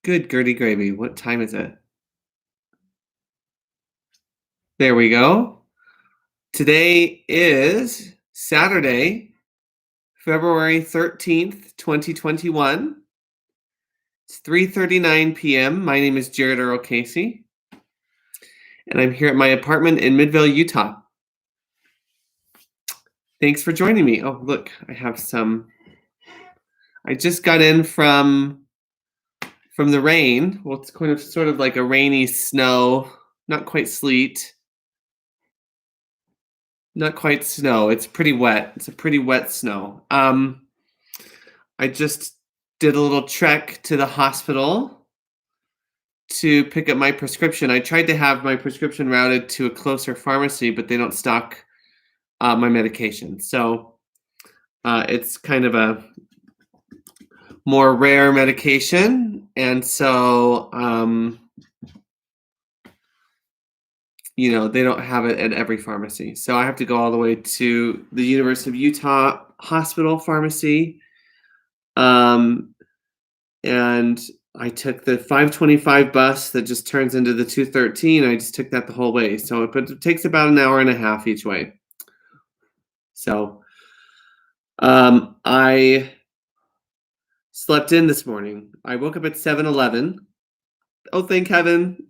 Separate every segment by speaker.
Speaker 1: Good Gertie gravy. What time is it? There we go. Today is Saturday, February 13th, 2021. It's 3:39 p.m. My name is Jared Earl Casey, and I'm here at my apartment in Midvale, Utah. Thanks for joining me. Oh, look, I just got in from the rain. Well, it's kind of sort of like a rainy snow, not quite sleet. Not quite snow. It's pretty wet. It's a pretty wet snow. I just did a little trek to the hospital to pick up my prescription. I tried to have my prescription routed to a closer pharmacy, but they don't stock my medication. So it's kind of a more rare medication. And so, they don't have it at every pharmacy. So I have to go all the way to the University of Utah Hospital Pharmacy. And I took the 525 bus that just turns into the 213. I just took that the whole way. So it takes about an hour and a half each way. So I slept in this morning. I woke up at 7:11. Oh, thank heaven.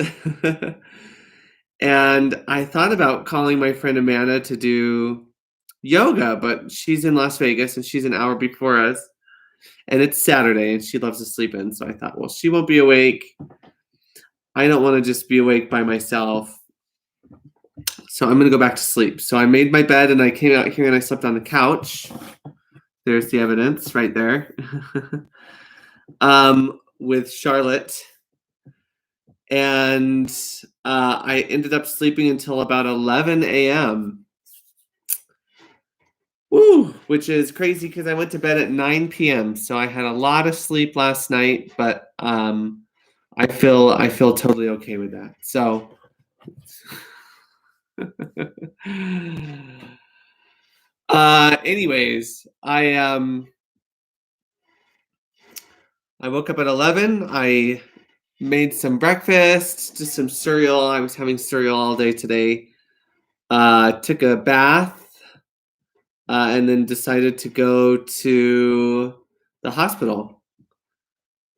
Speaker 1: And I thought about calling my friend Amanda to do yoga, but she's in Las Vegas and she's an hour before us. And it's Saturday and she loves to sleep in. So I thought, well, she won't be awake. I don't want to just be awake by myself. So I'm going to go back to sleep. So I made my bed and I came out here and I slept on the couch. There's the evidence right there. With Charlotte. And I ended up sleeping until about 11 a.m. Woo, which is crazy because I went to bed at 9 p.m. So I had a lot of sleep last night, but I feel totally okay with that. So anyways, I woke up at 11. I made some breakfast, just some cereal. I was having cereal all day today. Took a bath. And then decided to go to the hospital.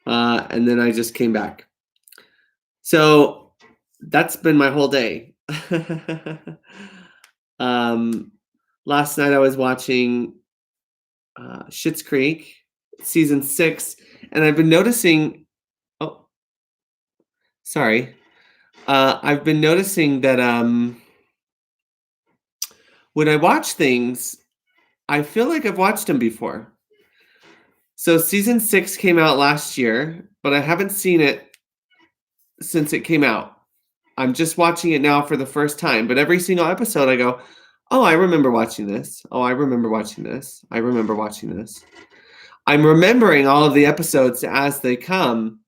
Speaker 1: And then I just came back. So that's been my whole day. Last night I was watching Schitt's Creek, season 6, and I've been noticing. Oh, sorry. I've been noticing that when I watch things, I feel like I've watched them before. So season 6 came out last year, but I haven't seen it since it came out. I'm just watching it now for the first time, but every single episode I go, oh, I remember watching this. Oh, I remember watching this. I remember watching this. I'm remembering all of the episodes as they come,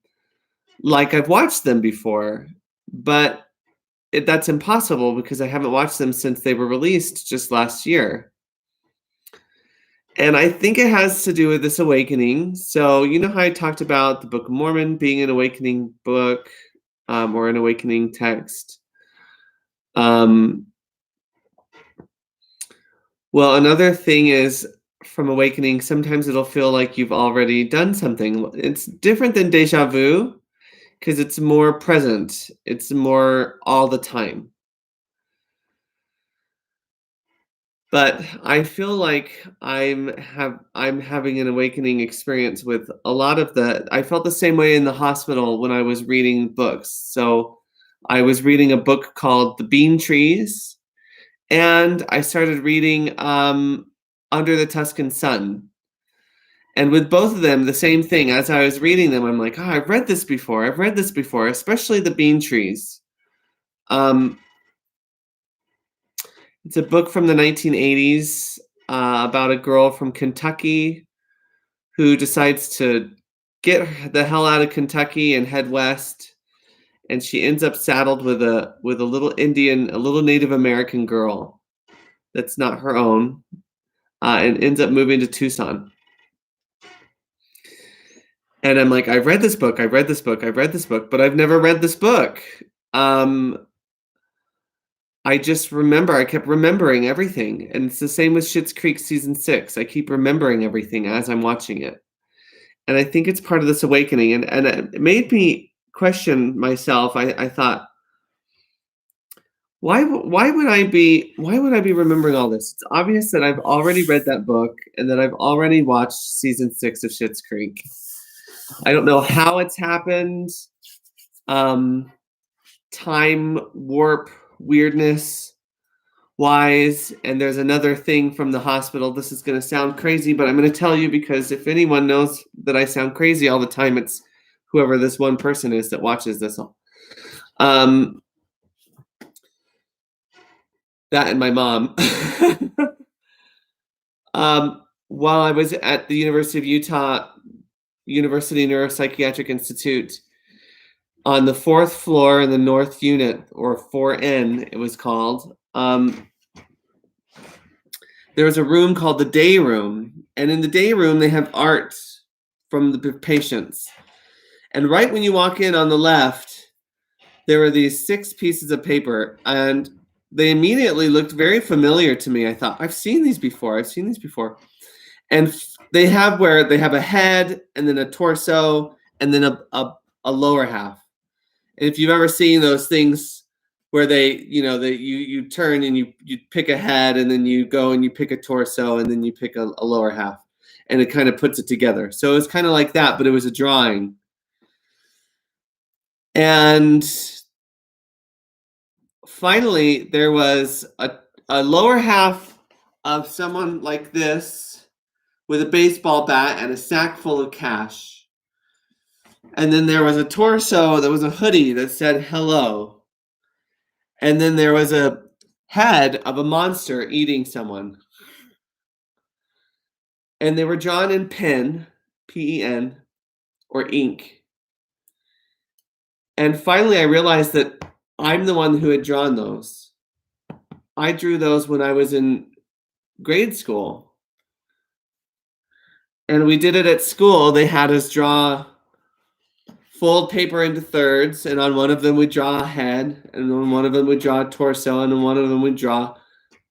Speaker 1: like I've watched them before, but that's impossible because I haven't watched them since they were released just last year. And I think it has to do with this awakening. So you know how I talked about the Book of Mormon being an awakening book or an awakening text? Well, another thing is from awakening, sometimes it'll feel like you've already done something. It's different than deja vu because it's more present. It's more all the time. But I feel like I'm having an awakening experience with a lot of I felt the same way in the hospital when I was reading books. So I was reading a book called The Bean Trees, and I started reading Under the Tuscan Sun. And with both of them, the same thing. As I was reading them, I'm like, oh, I've read this before. I've read this before, especially The Bean Trees. It's a book from the 1980s about a girl from Kentucky who decides to get the hell out of Kentucky and head west. And she ends up saddled with a little a little Native American girl that's not her own, and ends up moving to Tucson. And I'm like, I've read this book, I've read this book, I've read this book, but I've never read this book. I just remember, I kept remembering everything. And it's the same with Schitt's Creek season 6. I keep remembering everything as I'm watching it. And I think it's part of this awakening. And it made me question myself. I thought, why would I be remembering all this? It's obvious that I've already read that book and that I've already watched season 6 of Schitt's Creek. I don't know how it's happened. Time warp weirdness wise. And there's another thing from the hospital. This is going to sound crazy, but I'm going to tell you, because if anyone knows that I sound crazy all the time, it's whoever this one person is that watches this. That and my mom. While I was at the University of Utah University Neuropsychiatric Institute, on the 4th floor in the North Unit, or 4N, it was called, there was a room called the day room. And in the day room, they have art from the patients. And right when you walk in on the left, there were these 6 pieces of paper, and they immediately looked very familiar to me. I thought, I've seen these before. And they have a head, and then a torso, and then a lower half. And if you've ever seen those things where you turn and you pick a head, and then you go and you pick a torso, and then you pick a lower half, and it kind of puts it together. So it was kind of like that, but it was a drawing. And finally, there was a lower half of someone like this with a baseball bat and a sack full of cash. And then there was a torso that was a hoodie that said hello. And then there was a head of a monster eating someone. And they were drawn in pen, P-E-N, or ink. And finally, I realized that I'm the one who had drawn those. I drew those when I was in grade school. And we did it at school. They had us fold paper into thirds, and on one of them we'd draw a head, and on one of them we'd draw a torso, and on one of them we'd draw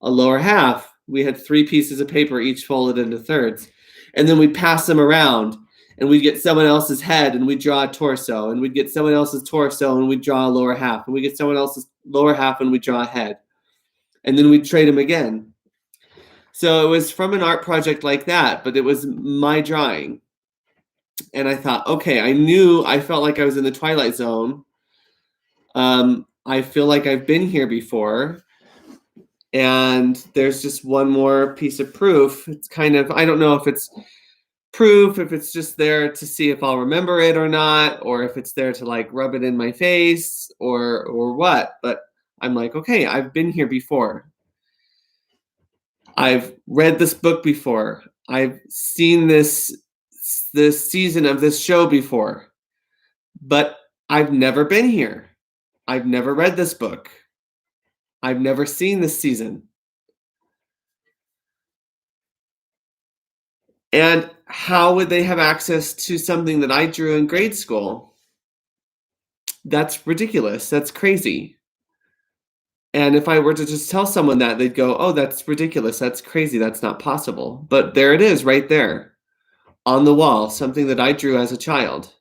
Speaker 1: a lower half. We had 3 pieces of paper each folded into thirds. And then we'd pass them around, and we'd get someone else's head, and we'd draw a torso, and we'd get someone else's torso, and we'd draw a lower half, and we'd get someone else's lower half, and we'd draw a head. And then we'd trade them again. So it was from an art project like that, but it was my drawing. And I thought, okay, I felt like I was in the Twilight Zone. I feel like I've been here before. And there's just one more piece of proof. It's kind of, I don't know if it's proof, if it's just there to see if I'll remember it or not, or if it's there to like rub it in my face or what. But I'm like, okay, I've been here before. I've read this book before. I've seen this season of this show before, but I've never been here. I've never read this book. I've never seen this season. And how would they have access to something that I drew in grade school? That's ridiculous. That's crazy. And if I were to just tell someone that, they'd go, oh, that's ridiculous. That's crazy. That's not possible. But there it is right there on the wall, something that I drew as a child.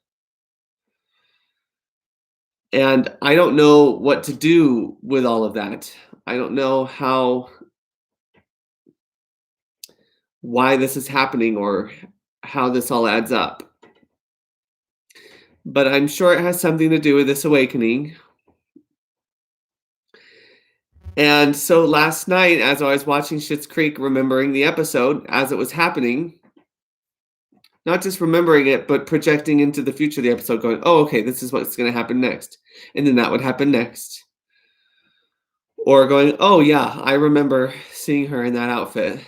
Speaker 1: And I don't know what to do with all of that. I don't know why this is happening or how this all adds up. But I'm sure it has something to do with this awakening. And so last night, as I was watching Schitt's Creek, remembering the episode as it was happening, not just remembering it, but projecting into the future of the episode, going, oh, okay, this is what's going to happen next. And then that would happen next. Or going, oh, yeah, I remember seeing her in that outfit.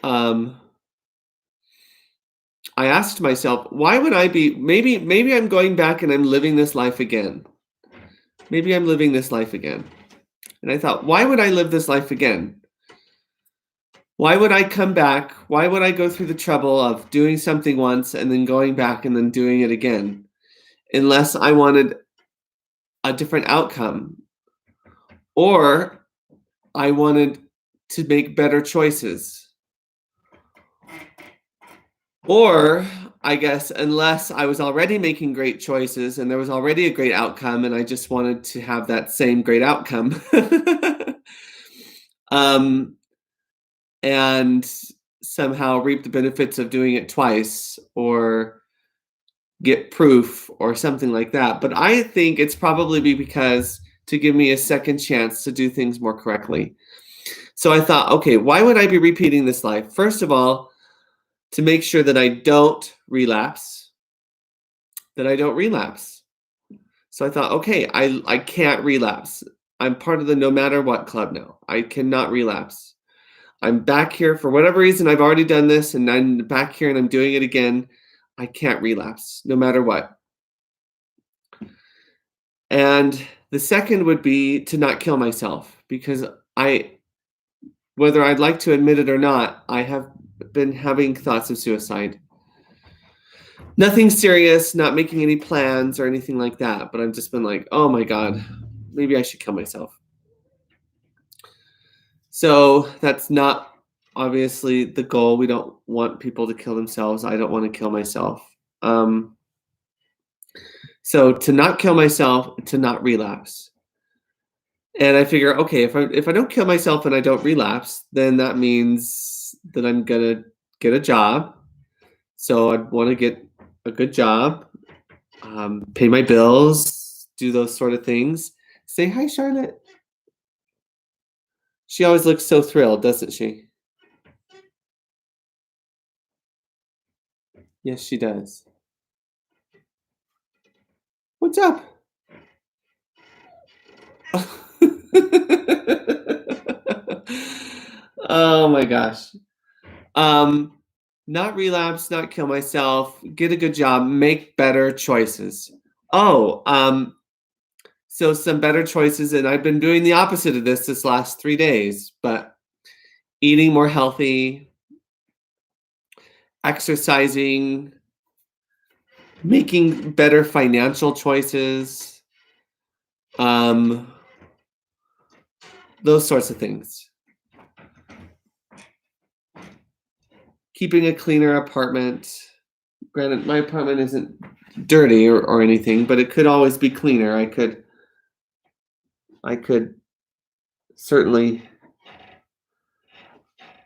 Speaker 1: I asked myself, why would I be, maybe I'm going back and I'm living this life again. Maybe I'm living this life again. And I thought, why would I live this life again? Why would I come back? Why would I go through the trouble of doing something once and then going back and then doing it again? Unless I wanted a different outcome or I wanted to make better choices. Or I guess unless I was already making great choices and there was already a great outcome and I just wanted to have that same great outcome. um, and somehow reap the benefits of doing it twice or get proof or something like that. But I think it's probably because to give me a second chance to do things more correctly. So I thought, okay, why would I be repeating this life? First of all, to make sure that I don't relapse, So I thought, okay, I can't relapse. I'm part of the no matter what club now. I cannot relapse. I'm back here for whatever reason. I've already done this and I'm back here and I'm doing it again. I can't relapse no matter what. And the second would be to not kill myself because whether I'd like to admit it or not, I have been having thoughts of suicide. Nothing serious, not making any plans or anything like that, but I've just been like, oh my God, maybe I should kill myself. So that's not obviously the goal. We don't want people to kill themselves. I don't want to kill myself. So to not kill myself, to not relapse. And I figure, okay, if I don't kill myself and I don't relapse, then that means that I'm gonna get a job. So I'd want to get a good job, pay my bills, do those sort of things. Say hi, Charlotte. She always looks so thrilled, doesn't she? Yes, she does. What's up? Oh my gosh. Not relapse, not kill myself, get a good job, make better choices. Oh, so some better choices, and I've been doing the opposite of this last 3 days, but eating more healthy, exercising, making better financial choices, those sorts of things. Keeping a cleaner apartment. Granted, my apartment isn't dirty or anything, but it could always be cleaner. I could certainly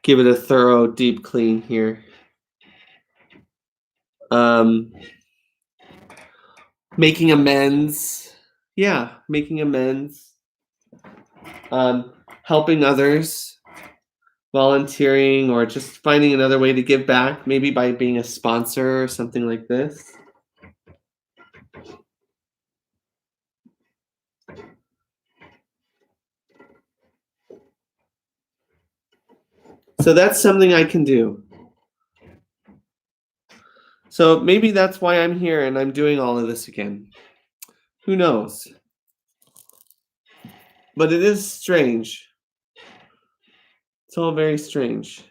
Speaker 1: give it a thorough, deep clean here. Making amends. Yeah, making amends. Helping others, volunteering, or just finding another way to give back, maybe by being a sponsor or something like this. So that's something I can do. So maybe that's why I'm here and I'm doing all of this again. Who knows? But it is strange. It's all very strange.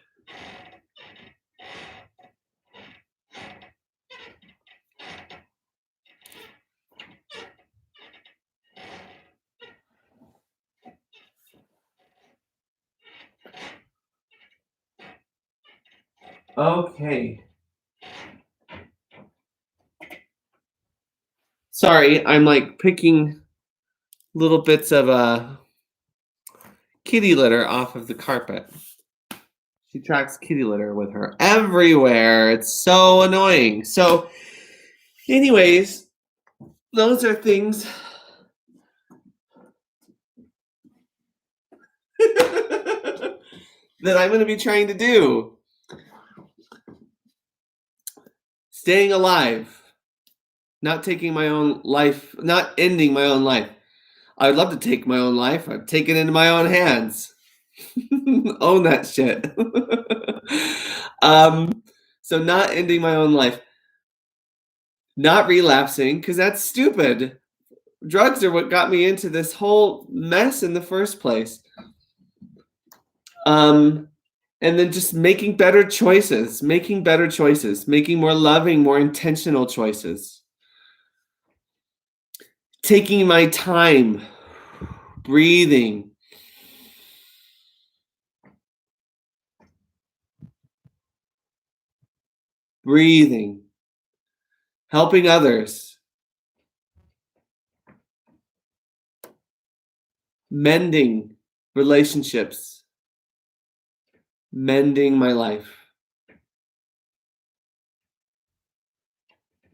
Speaker 1: Okay. Sorry, I'm like picking little bits of kitty litter off of the carpet. She tracks kitty litter with her everywhere. It's so annoying. So, anyways, those are things that I'm going to be trying to do. Staying alive. Not taking my own life, not ending my own life. I would love to take my own life. I'd take it into my own hands. Own that shit. So not ending my own life. Not relapsing, because that's stupid. Drugs are what got me into this whole mess in the first place. And then just making better choices, making more loving, more intentional choices. Taking my time, breathing. Breathing. Helping others. Mending relationships. Mending my life.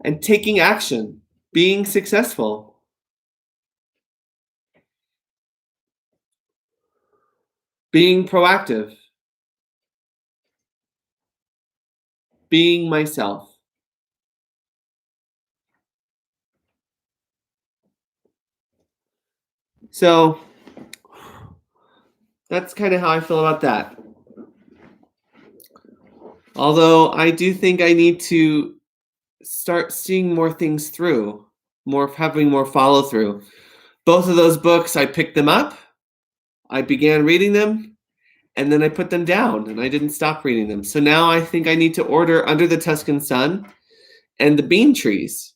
Speaker 1: And taking action, being successful. Being proactive. Being myself. So that's kind of how I feel about that. Although I do think I need to start seeing more things through, having more follow through. Both of those books, I picked them up, I began reading them, and then I put them down and I didn't stop reading them. So now I think I need to order Under the Tuscan Sun and The Bean Trees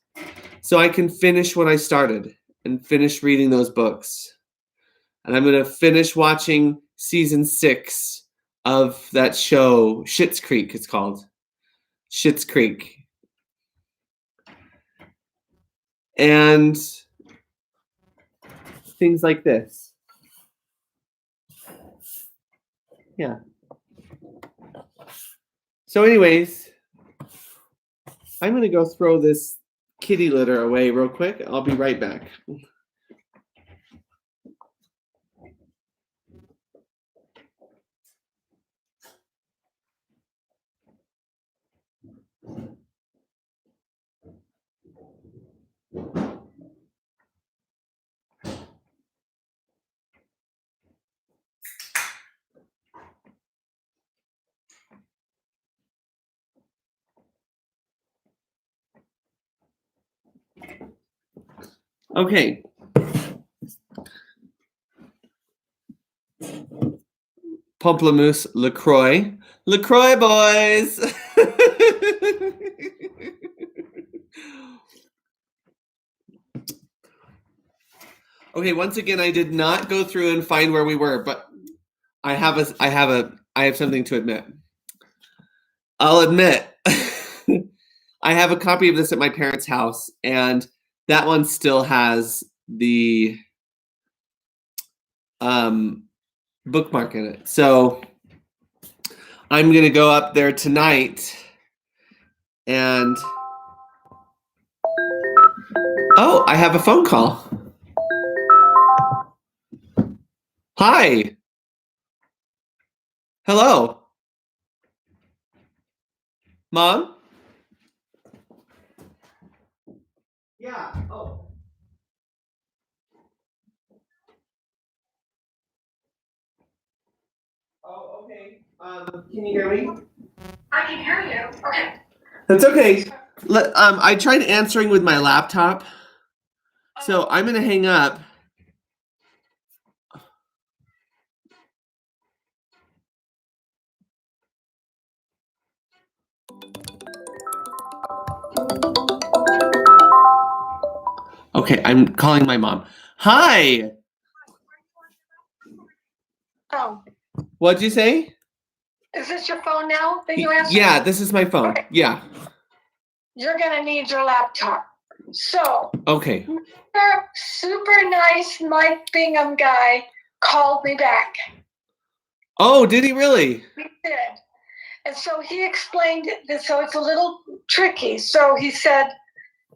Speaker 1: so I can finish what I started and finish reading those books. And I'm going to finish watching season 6 of that show, Schitt's Creek, it's called. Schitt's Creek. And things like this. Yeah. So anyways, I'm going to go throw this kitty litter away real quick. I'll be right back. Okay. Pamplemousse LaCroix. LaCroix, boys! Okay, once again, I did not go through and find where we were, but I have something to admit. I'll admit, I have a copy of this at my parents' house, and that one still has the bookmark in it. So I'm gonna go up there tonight and oh, I have a phone call. Hi. Hello. Mom? Yeah. Oh. Oh, okay. Can you hear me?
Speaker 2: I can hear you. Okay.
Speaker 1: That's okay. I tried answering with my laptop, so I'm gonna hang up. Okay, I'm calling my mom. Hi.
Speaker 2: Oh,
Speaker 1: What'd you say?
Speaker 2: is this your phone now that you answered?
Speaker 1: Yeah, this is my phone.
Speaker 2: Okay.
Speaker 1: Yeah.
Speaker 2: You're gonna need your laptop. So,
Speaker 1: Okay.
Speaker 2: super nice Mike Bingham guy called me back.
Speaker 1: Oh, did he really?
Speaker 2: He did. And so he explained it, so it's a little tricky. So he said,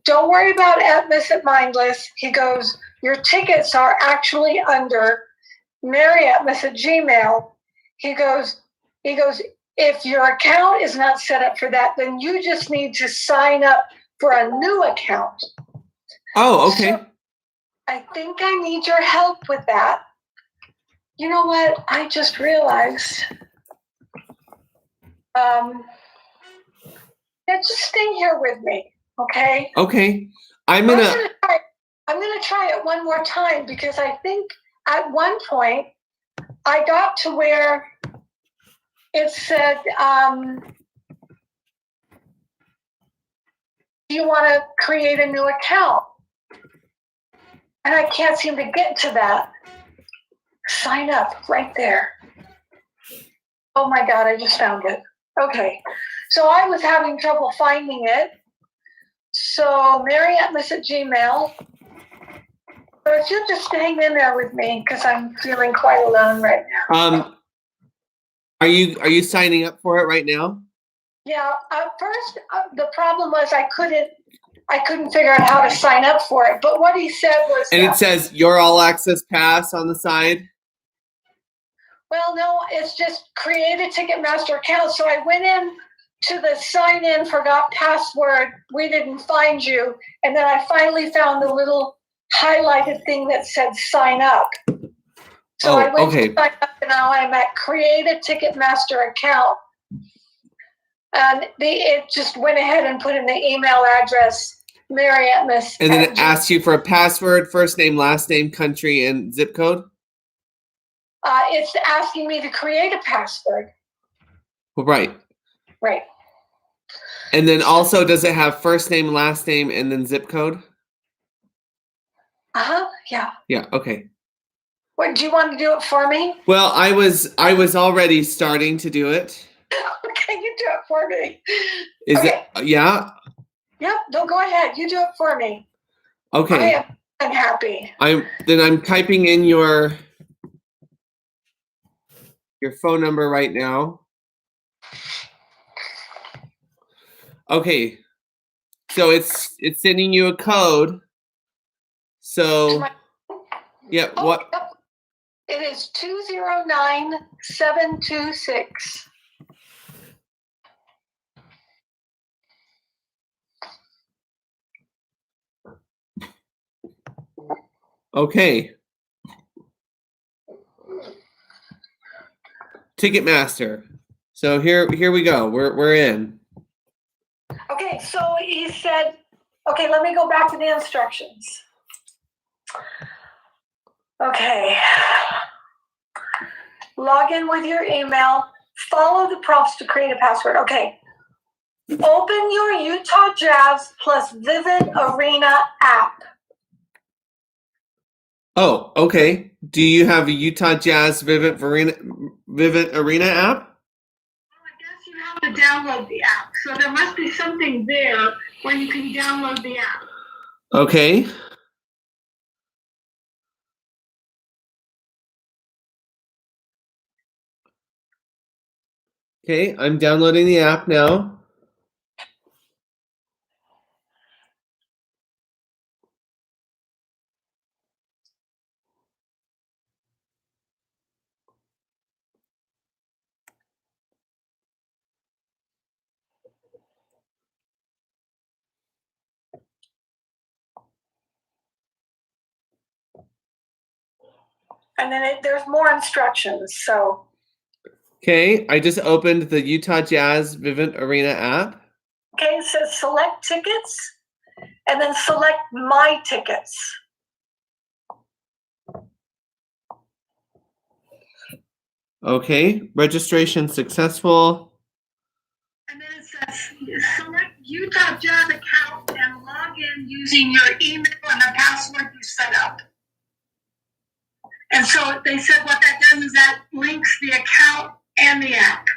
Speaker 2: don't worry about Atmos at Mindless. He goes, your tickets are actually under Mary Atmos at Gmail. He goes, if your account is not set up for that, then you just need to sign up for a new account.
Speaker 1: Oh, okay.
Speaker 2: So I think I need your help with that. You know what? I just realized. Just stay here with me, okay?
Speaker 1: Okay. I'm gonna
Speaker 2: try it one more time because I think at one point I got to where it said, do you want to create a new account? And I can't seem to get to that. Sign up right there. Oh my God, I just found it. Okay. So I was having trouble finding it. So Mary@Miss@Gmail. So if you just hang in there with me, because I'm feeling quite alone right now.
Speaker 1: Are you signing up for it right now?
Speaker 2: Yeah. First, the problem was I couldn't figure out how to sign up for it. But what he said was,
Speaker 1: And it says your all access pass on the side.
Speaker 2: well, no, it's just create a Ticketmaster account. So I went in to the sign in, forgot password. We didn't find you. And then I finally found the little highlighted thing that said sign up. So I went to sign up, and now I'm at create a Ticketmaster account. And it just went ahead and put in the email address, Mary@Miss.
Speaker 1: And then it asks you for a password, first name, last name, country, and zip code?
Speaker 2: It's asking me to create a password.
Speaker 1: Well, right.
Speaker 2: Right.
Speaker 1: And then also, does it have first name, last name, and then zip code?
Speaker 2: Yeah.
Speaker 1: Yeah, okay.
Speaker 2: What, do you want to do it for me?
Speaker 1: Well, I was already starting to do it.
Speaker 2: Okay, you do it for me.
Speaker 1: Is it? Yeah.
Speaker 2: Yep. No, go ahead. You do it for me.
Speaker 1: Okay.
Speaker 2: I am unhappy.
Speaker 1: I'm typing in your phone number right now. Okay. So it's sending you a code. So yeah, what?
Speaker 2: Yep. It is 209726.
Speaker 1: Okay. Ticketmaster. So here we go. We're in.
Speaker 2: Okay, so he said, okay, let me go back to the instructions. Okay. Log in with your email. Follow the prompts to create a password. Okay. Open your Utah Jazz plus Vivid Arena app.
Speaker 1: Oh, okay. Do you have a Utah Jazz Vivid Arena app?
Speaker 2: I guess you have to download the app. So there must be something there where you can download the app.
Speaker 1: Okay. Okay, I'm downloading the app now.
Speaker 2: And then there's more instructions. So.
Speaker 1: Okay, I just opened the Utah Jazz Vivint Arena app.
Speaker 2: Okay, it says select tickets, and then select my tickets.
Speaker 1: Okay, registration successful.
Speaker 2: And then it says select Utah Jazz account and log in using your email and the password you set up. And so they said what that does is that links the account and the app.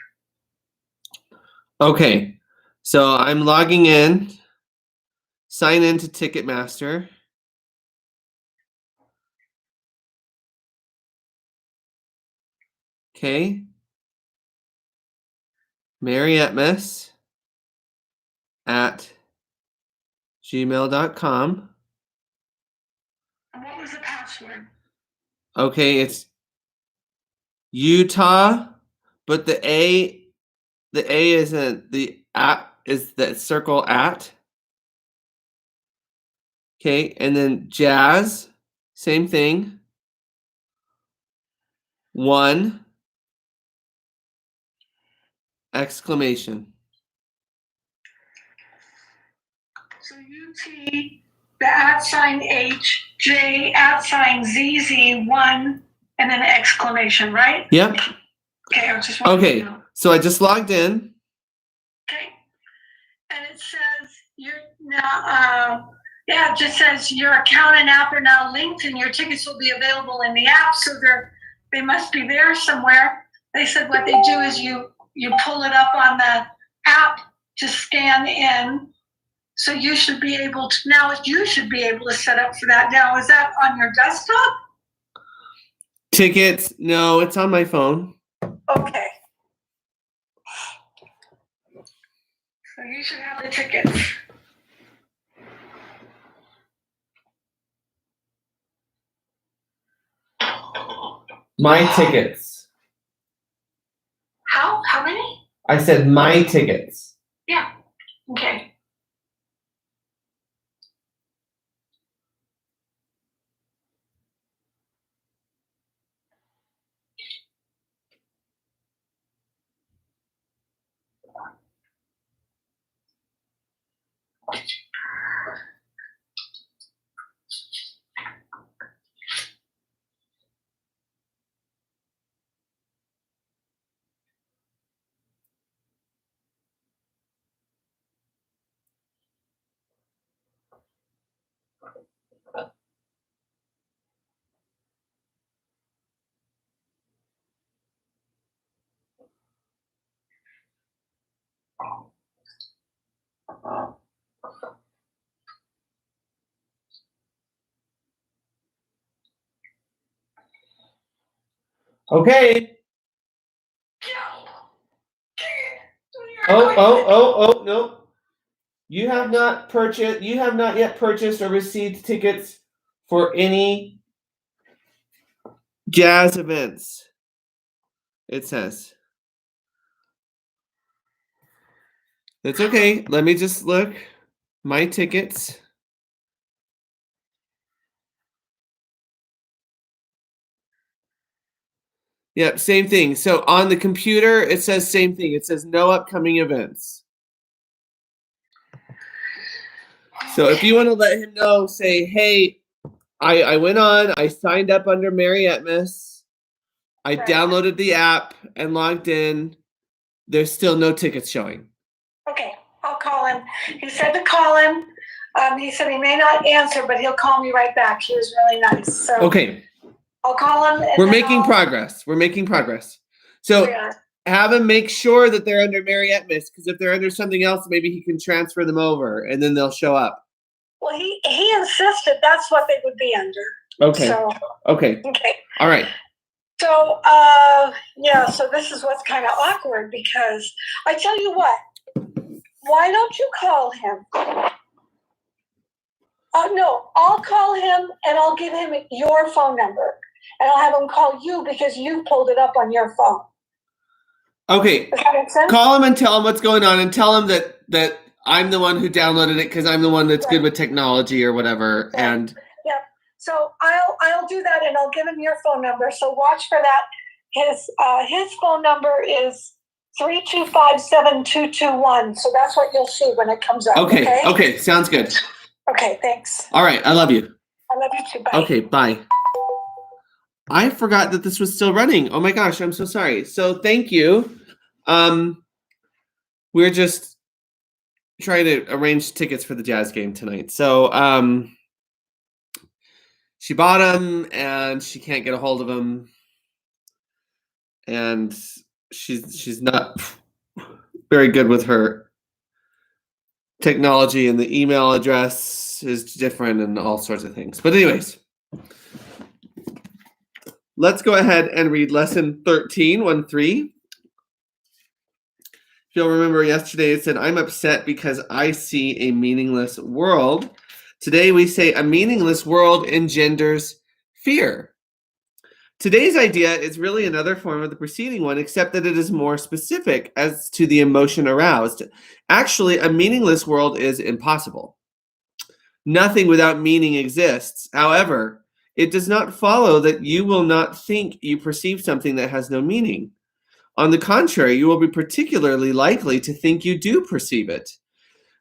Speaker 1: Okay, so I'm logging in. Sign in to Ticketmaster. Okay. Mary@Miss@gmail.com.
Speaker 2: And what was the password?
Speaker 1: Okay, it's Utah, but the A isn't the at, is the circle at. Okay, and then Jazz, same thing. 1 exclamation.
Speaker 2: So UT, the @H, J @ZZ1, and then an exclamation, right?
Speaker 1: Yep.
Speaker 2: Okay, I was just
Speaker 1: Okay, So I just logged in.
Speaker 2: Okay. And it says you're now, it just says your account and app are now linked and your tickets will be available in the app. So they must be there somewhere. They said what they do is you pull it up on the app to scan in. So you should be able to set up for that now. Is that on your desktop?
Speaker 1: Tickets? No, it's on my phone.
Speaker 2: Okay. So you should have the tickets.
Speaker 1: My tickets.
Speaker 2: How many?
Speaker 1: I said my tickets.
Speaker 2: Yeah. Okay.
Speaker 1: Okay. Oh, no. You have not yet purchased or received tickets for any jazz events. It says. That's okay. Let me just look. My tickets. Yep, same thing. So on the computer, it says same thing. It says no upcoming events. So if you want to let him know, say, hey, I went on, I signed up under Marietmus. I downloaded the app and logged in. There's still no tickets showing.
Speaker 2: Okay, I'll call him. He said to call him. He said he may not answer, but he'll call me right back. He was really nice. So
Speaker 1: okay.
Speaker 2: I'll call him.
Speaker 1: We're making progress. So have him make sure that they're under Marietmus, because if they're under something else, maybe he can transfer them over and then they'll show up.
Speaker 2: Well, he insisted that's what they would be under.
Speaker 1: Okay.
Speaker 2: So,
Speaker 1: okay. All right.
Speaker 2: So, so this is what's kind of awkward because I tell you what, why don't you call him? No, I'll call him and I'll give him your phone number and I'll have him call you because you pulled it up on your phone.
Speaker 1: Okay.
Speaker 2: Does that make sense?
Speaker 1: Call him and tell him what's going on and tell him that I'm the one who downloaded it because I'm the one that's good with technology or whatever.
Speaker 2: Right.
Speaker 1: And
Speaker 2: yeah, so I'll do that and I'll give him your phone number. So watch for that. His phone number is 325-7221. So that's what you'll see when it comes up.
Speaker 1: Okay, sounds good.
Speaker 2: Okay, thanks.
Speaker 1: All right, I love you.
Speaker 2: I love you too. Bye.
Speaker 1: Okay, bye. I forgot that this was still running. Oh my gosh, I'm so sorry. So thank you. We're just trying to arrange tickets for the jazz game tonight. So she bought them and she can't get a hold of them. And she's not very good with her technology, and the email address is different and all sorts of things. But anyways, let's go ahead and read lesson 13. If you'll remember yesterday, it said, I'm upset because I see a meaningless world. Today we say a meaningless world engenders fear. Today's idea is really another form of the preceding one, except that it is more specific as to the emotion aroused. Actually, a meaningless world is impossible. Nothing without meaning exists. However, it does not follow that you will not think you perceive something that has no meaning. On the contrary, you will be particularly likely to think you do perceive it.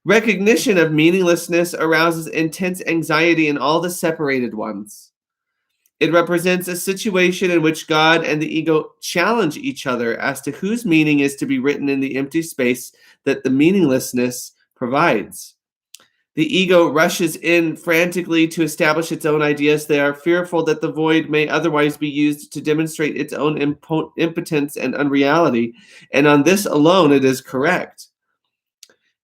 Speaker 1: Recognition of meaninglessness arouses intense anxiety in all the separated ones. It represents a situation in which God and the ego challenge each other as to whose meaning is to be written in the empty space that the meaninglessness provides. The ego rushes in frantically to establish its own ideas. They are fearful that the void may otherwise be used to demonstrate its own impotence and unreality, and on this alone it is correct.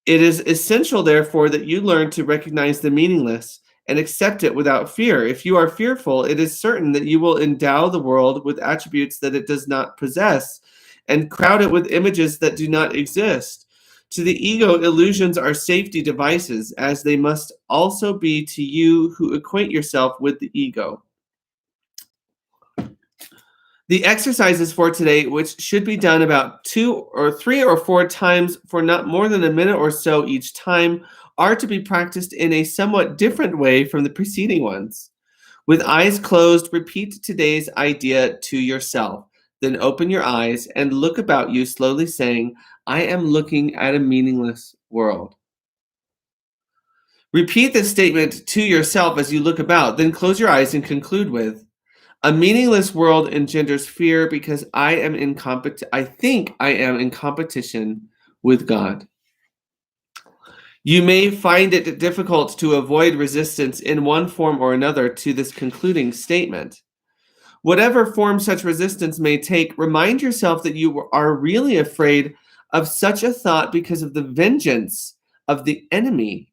Speaker 1: It is essential, therefore, that you learn to recognize the meaningless and accept it without fear. If you are fearful, it is certain that you will endow the world with attributes that it does not possess and crowd it with images that do not exist. To the ego, illusions are safety devices, as they must also be to you who acquaint yourself with the ego. The exercises for today, which should be done about 2 or 3 or 4 times for not more than a minute or so each time, are to be practiced in a somewhat different way from the preceding ones. With eyes closed, repeat today's idea to yourself. Then open your eyes and look about you, slowly saying, I am looking at a meaningless world. Repeat this statement to yourself as you look about, then close your eyes and conclude with, a meaningless world engenders fear because I think I am in competition with God. You may find it difficult to avoid resistance in one form or another to this concluding statement. Whatever form such resistance may take, remind yourself that you are really afraid of such a thought because of the vengeance of the enemy.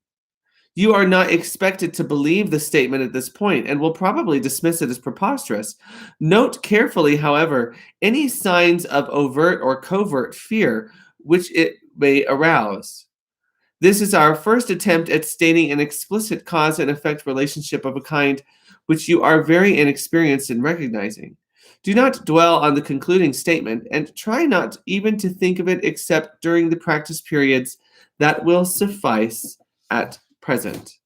Speaker 1: You are not expected to believe the statement at this point and will probably dismiss it as preposterous. Note carefully, however, any signs of overt or covert fear which it may arouse. This is our first attempt at stating an explicit cause and effect relationship of a kind which you are very inexperienced in recognizing. Do not dwell on the concluding statement and try not even to think of it except during the practice periods that will suffice at present.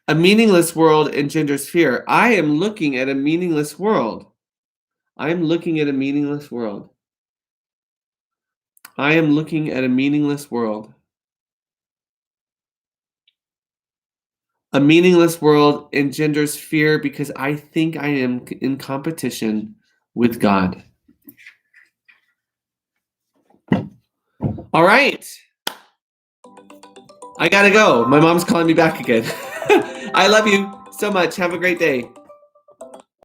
Speaker 1: A meaningless world engenders fear. I am looking at a meaningless world. I am looking at a meaningless world. I am looking at a meaningless world. A meaningless world engenders fear because I think I am in competition with God. All right. I gotta go. My mom's calling me back again. I love you so much. Have a great day.